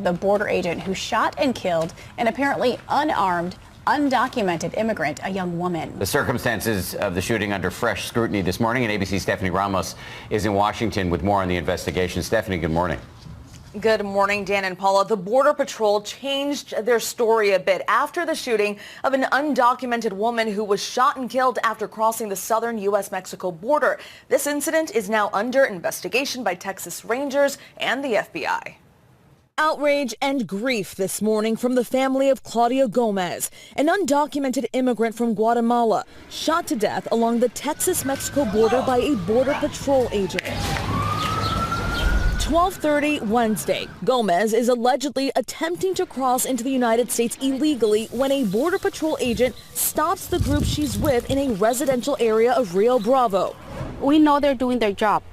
the border agent who shot and killed an apparently unarmed, undocumented immigrant, a young woman. The circumstances of the shooting under fresh scrutiny this morning, and ABC's Stephanie Ramos is in Washington with more on the investigation. Stephanie, good morning. Good morning, Dan and Paula. The Border Patrol changed their story a bit after the shooting of an undocumented woman who was shot and killed after crossing the southern U.S.-Mexico border. This incident is now under investigation by Texas Rangers and the FBI. Outrage and grief this morning from the family of Claudia Gomez, an undocumented immigrant from Guatemala, shot to death along the Texas-Mexico border by a Border Patrol agent. 12:30 Wednesday, Gomez is allegedly attempting to cross into the United States illegally when a Border Patrol agent stops the group she's with in a residential area of Rio Bravo. We know they're doing their job,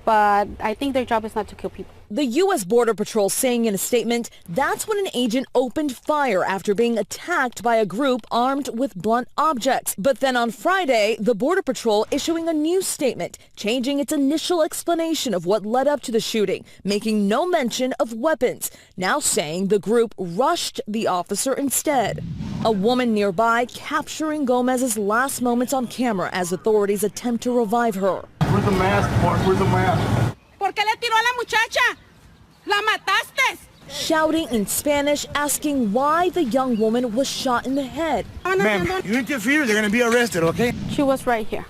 but I think their job is not to kill people. The U.S. Border Patrol saying in a statement that's when an agent opened fire after being attacked by a group armed with blunt objects. But then on Friday, the Border Patrol issuing a new statement, changing its initial explanation of what led up to the shooting, making no mention of weapons, now saying the group rushed the officer instead. A woman nearby capturing Gomez's last moments on camera as authorities attempt to revive her. Where's the mask? Where's the mask? ¿Por qué le tiró a la muchacha? ¿La mataste? Shouting in Spanish, asking why the young woman was shot in the head. Ma'am, you interfere, they're going to be arrested, okay? She was right here.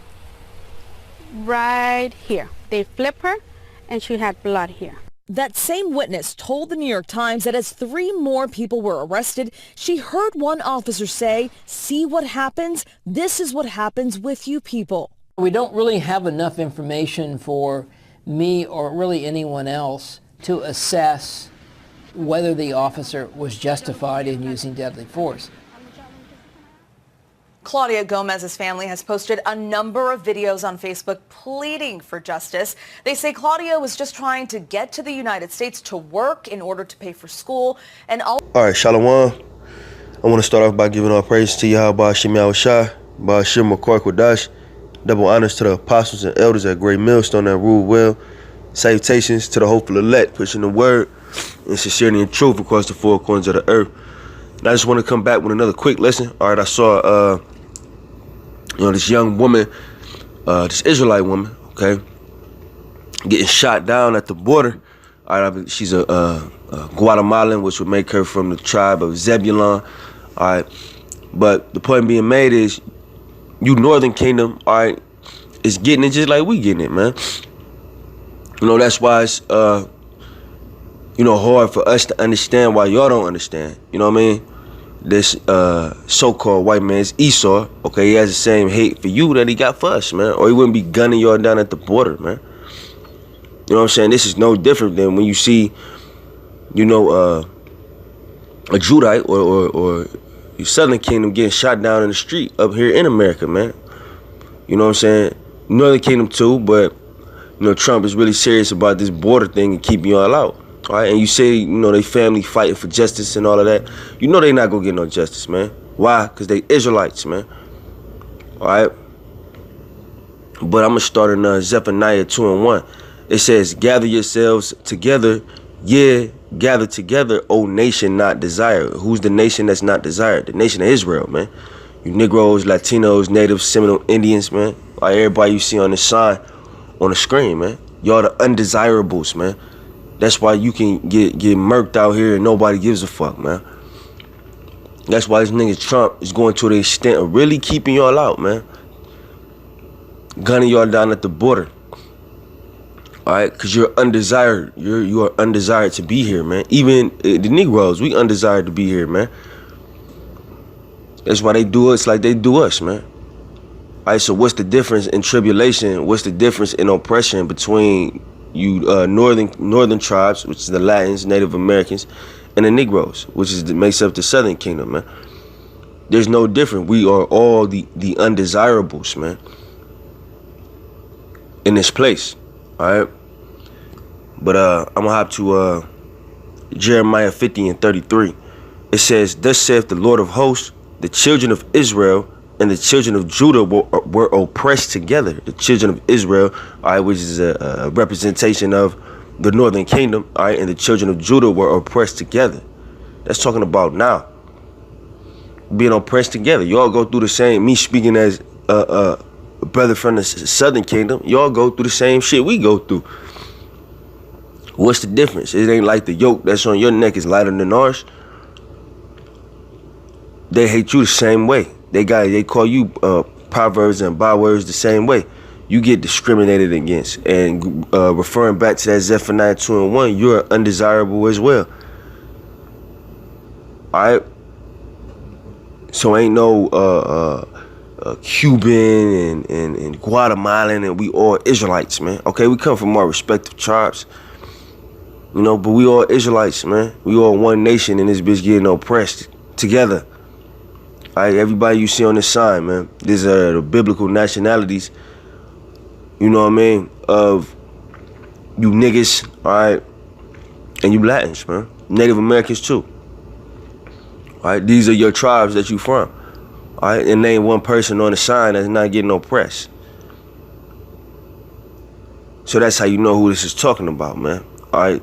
Right here. They flipped her, and she had blood here. That same witness told the New York Times that as 3 more people were arrested, she heard one officer say, "See what happens? This is what happens with you people." We don't really have enough information for me or really anyone else to assess whether the officer was justified in using deadly force. Claudia Gomez's family has posted a number of videos on Facebook pleading for justice. They say Claudia was just trying to get to the United States to work in order to pay for school and all. All right, Shalom. I want to start off by giving all praise to Yahweh Shem Yahushua, Ba'ashim Makar Kodash. Double honors to the apostles and elders at Great Millstone that rule well. Salutations to the hopeful elect, pushing the word and sincerity and truth across the 4 corners of the earth. And I just want to come back with another quick lesson. All right, I saw, this young woman, this Israelite woman, okay, getting shot down at the border. All right, she's a Guatemalan, which would make her from the tribe of Zebulon. All right, but the point being made is, you Northern Kingdom, all right, is getting it just like we getting it, man. You know, that's why it's, hard for us to understand why y'all don't understand. You know what I mean? This so-called white man's Esau, okay, he has the same hate for you that he got for us, man. Or he wouldn't be gunning y'all down at the border, man. You know what I'm saying? This is no different than when you see, a Judite or your Southern Kingdom getting shot down in the street up here in America, man. You know what I'm saying? Northern Kingdom too, but, Trump is really serious about this border thing and keeping y'all out. All right, and you say, they family fighting for justice and all of that. You know they not going to get no justice, man. Why? Because they Israelites, man. All right? But I'm going to start in Zephaniah 2:1. It says, gather yourselves together, gather together, O nation not desired. Who's the nation that's not desired? The nation of Israel, man. You Negroes, Latinos, Natives, Seminole Indians, man. Like everybody you see on the sign, on the screen, man. Y'all the undesirables, man. That's why you can get murked out here and nobody gives a fuck, man. That's why this nigga Trump is going to the extent of really keeping y'all out, man. Gunning y'all down at the border. All right, because you're undesired. You are undesired to be here, man. Even the Negroes, we undesired to be here, man. That's why they do us like they do us, man. All right, so what's the difference in tribulation? What's the difference in oppression between you northern tribes, which is the Latins, Native Americans, and the Negroes, which makes up the Southern Kingdom, man? There's no different. We are all the undesirables, man, in this place. All right, but I'm gonna hop to Jeremiah 50:33. It says, "Thus saith the Lord of hosts, the children of Israel and the children of Judah were oppressed together." The children of Israel, all right, which is a representation of the northern kingdom, all right, and the children of Judah were oppressed together. That's talking about now. Being oppressed together. Y'all go through the same, me speaking as a brother from the southern kingdom, y'all go through the same shit we go through. What's the difference? It ain't like the yoke that's on your neck is lighter than ours. They hate you the same way. They call you proverbs and bywords the same way. You get discriminated against. And referring back to that Zephaniah 2:1, you're undesirable as well. All right. So ain't no Cuban and Guatemalan, and we all Israelites, man. Okay, we come from our respective tribes, you know, but we all Israelites, man. We all one nation, and this bitch getting oppressed together. All right, everybody you see on this sign, man. These are the biblical nationalities, you know what I mean, of you niggas, all right, and you Latins, man. Native Americans too. All right, these are your tribes that you from. All right, and name one person on the sign that's not getting oppressed. So that's how you know who this is talking about, man. All right,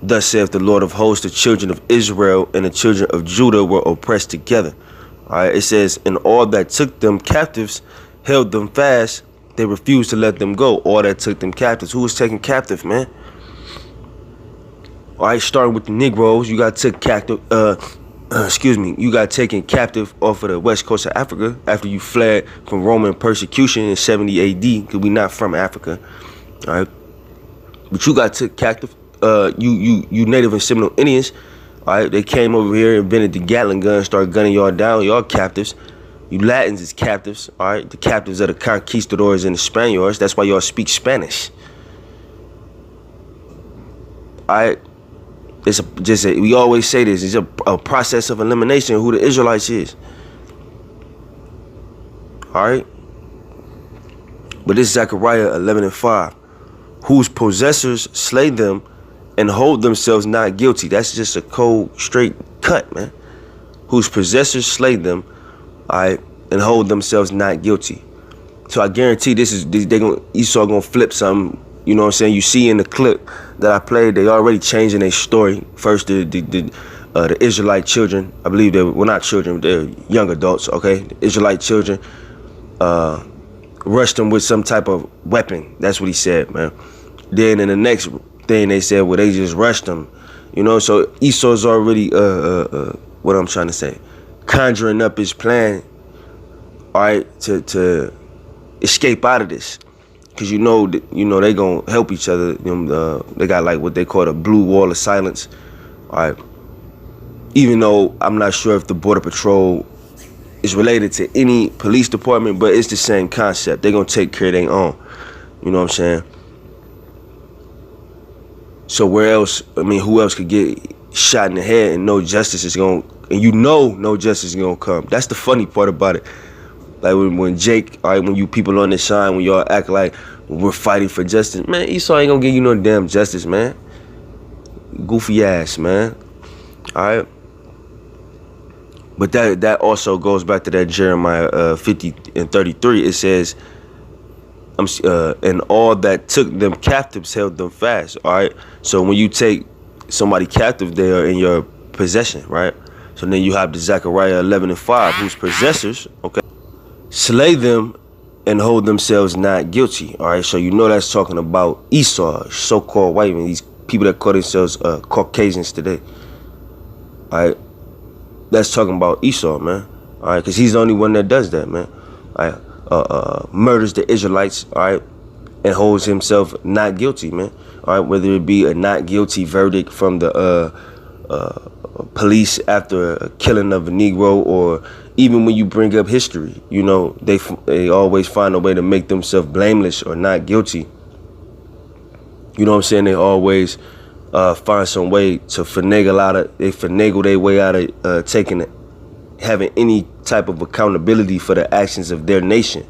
thus saith the Lord of hosts, the children of Israel and the children of Judah were oppressed together. All right, it says, and all that took them captives held them fast. They refused to let them go. All that took them captives. Who was taken captive, man? All right, starting with the Negroes, you got took captive. You got taken captive off of the west coast of Africa after you fled from Roman persecution in 70 AD, because we not from Africa. All right, but you got took captive. You Native and Seminole Indians. All right, they came over here, invented the Gatling gun, started gunning y'all down. Y'all captives. You Latins is captives. All right, the captives are the conquistadors and the Spaniards. That's why y'all speak Spanish. All right. We always say this, it's a process of elimination of who the Israelites is. All right? But this is Zechariah 11:5. Whose possessors slay them and hold themselves not guilty. That's just a cold, straight cut, man. Whose possessors slay them, all right, and hold themselves not guilty. So I guarantee Esau gonna flip something. You know what I'm saying? You see in the clip that I played, they already changing their story. First, the Israelite children, I believe well, not children, they're young adults, okay? The Israelite children rushed them with some type of weapon. That's what he said, man. Then in the next thing they said, well, they just rushed them. You know, so Esau's already, what I'm trying to say, conjuring up his plan, all right, to escape out of this. Because you know they gonna help each other. They got like what they call a blue wall of silence. All right. Even though I'm not sure if the Border Patrol is related to any police department, but it's the same concept. They're gonna take care of their own. You know what I'm saying? So where else? I mean, who else could get shot in the head and no justice is gonna? And no justice is gonna come. That's the funny part about it. Like when Jake, all right, when you people on this sign, when y'all act like we're fighting for justice, man, Esau ain't gonna give you no damn justice, man. Goofy ass, man. All right. But that also goes back to that Jeremiah 50:33. It says, and all that took them captives held them fast. All right. So when you take somebody captive, they are in your possession, right? So then you have the Zechariah 11:5, whose possessors, okay, slay them and hold themselves not guilty. All right, so you know that's talking about Esau, so-called white men, these people that call themselves Caucasians today. All right, that's talking about Esau, man. All right, because he's the only one that does that, man. All right, murders the Israelites, all right, and holds himself not guilty, man. All right, whether it be a not guilty verdict from the police after a killing of a Negro, or even when you bring up history, you know, they always find a way to make themselves blameless or not guilty. You know what I'm saying? They always find some way to finagle their way out of having any type of accountability for the actions of their nation.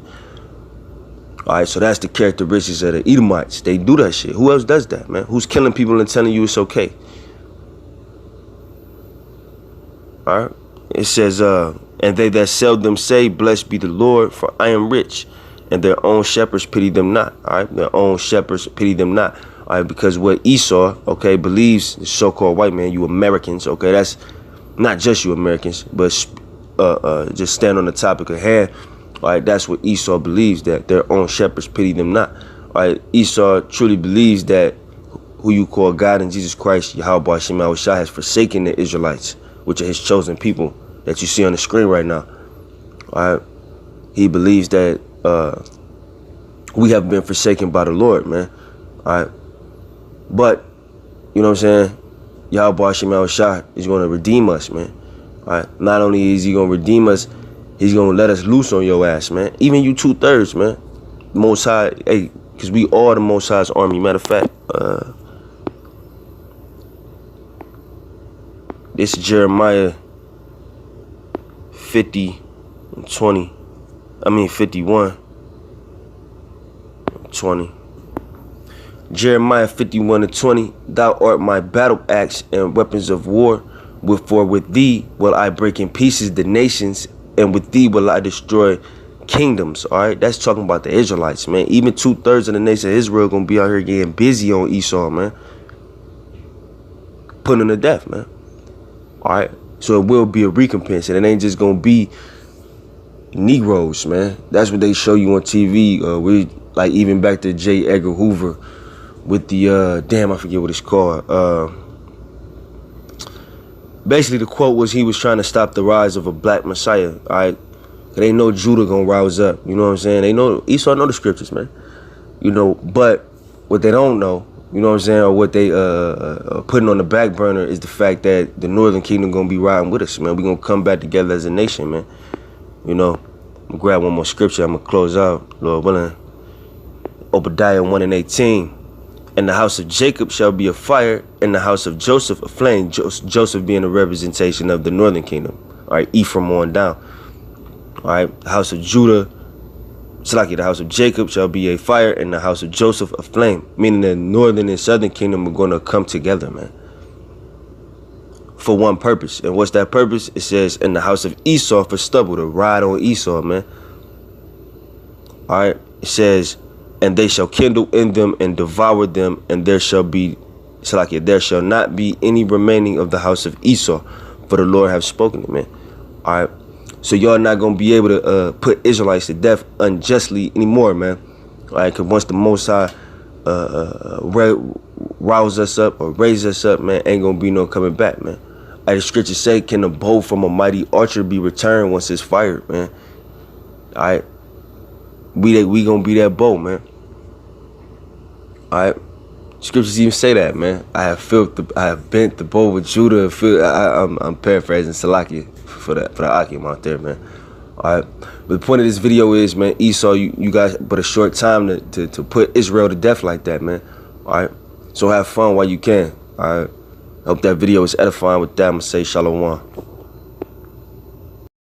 All right, so that's the characteristics of the Edomites. They do that shit. Who else does that, man? Who's killing people and telling you it's okay? All right, it says, and they that sell them say, blessed be the Lord, for I am rich, and their own shepherds pity them not. All right, their own shepherds pity them not. All All right, because what Esau, okay, believes, the so-called white man, you Americans, okay, that's not just you Americans, but just stand on the topic of hand. All right, that's what Esau believes, that their own shepherds pity them not. All right, Esau truly believes that who you call God and Jesus Christ, Yahweh Hashem Yahushua, has forsaken the Israelites, which are his chosen people that you see on the screen right now. All right, he believes that we have been forsaken by the Lord, man. All right, but you know what I'm saying? Yahweh Hashem Yahushua is going to redeem us, man. All right, not only is he going to redeem us, he's going to let us loose on your ass, man. Even you 2/3, man. Most High, hey, because we are the Most High's army. Matter of fact, this is Jeremiah 50:20. I mean 51:20. Jeremiah 51:20. Thou art my battle axe and weapons of war. For with thee will I break in pieces the nations, and with thee will I destroy kingdoms. All right, that's talking about the Israelites, man. Even 2/3 of the nation of Israel gonna be out here getting busy on Esau, man, putting him to death, man. All right, so it will be a recompense, and it ain't just gonna be Negroes, man. That's what they show you on TV. We like even back to J. Edgar Hoover with the damn, I forget what it's called. Basically, the quote was he was trying to stop the rise of a black messiah. All right, they know Judah gonna rouse up. You know what I'm saying? They know Esau know the scriptures, man. You know, but what they don't know, you know what I'm saying, or what they putting on the back burner is the fact that the Northern Kingdom gonna be riding with us, man. We gonna come back together as a nation, man. You know, I'm gonna grab one more scripture. I'm gonna close out, Lord willing. Obadiah 1:18. And the house of Jacob shall be a fire, and the house of Joseph a flame. Joseph being a representation of the Northern Kingdom. All right, Ephraim on down. All right, the house of Judah, the house of Jacob shall be a fire, and the house of Joseph a flame. Meaning the Northern and Southern Kingdom are going to come together, man, for one purpose. And what's that purpose? It says, in the house of Esau for stubble, to ride on Esau, man. All right, it says, and they shall kindle in them and devour them, and there shall not be any remaining of the house of Esau, for the Lord have spoken it, man. All right, so y'all not gonna be able to put Israelites to death unjustly anymore, man. All right, because once the Most High rouse us up or raise us up, man, ain't gonna be no coming back, man. The scriptures say, can a bow from a mighty archer be returned once it's fired, man? All right, we gonna be that bow, man. All right, scriptures even say that, man. I have bent the bow with Judah. I'm paraphrasing Salakia for the Akim out there, man. All right, but the point of this video is, man, Esau, you guys, but a short time to put Israel to death like that, man. All right, so have fun while you can. All right, I hope that video is edifying. With that, I'm gonna say shalom.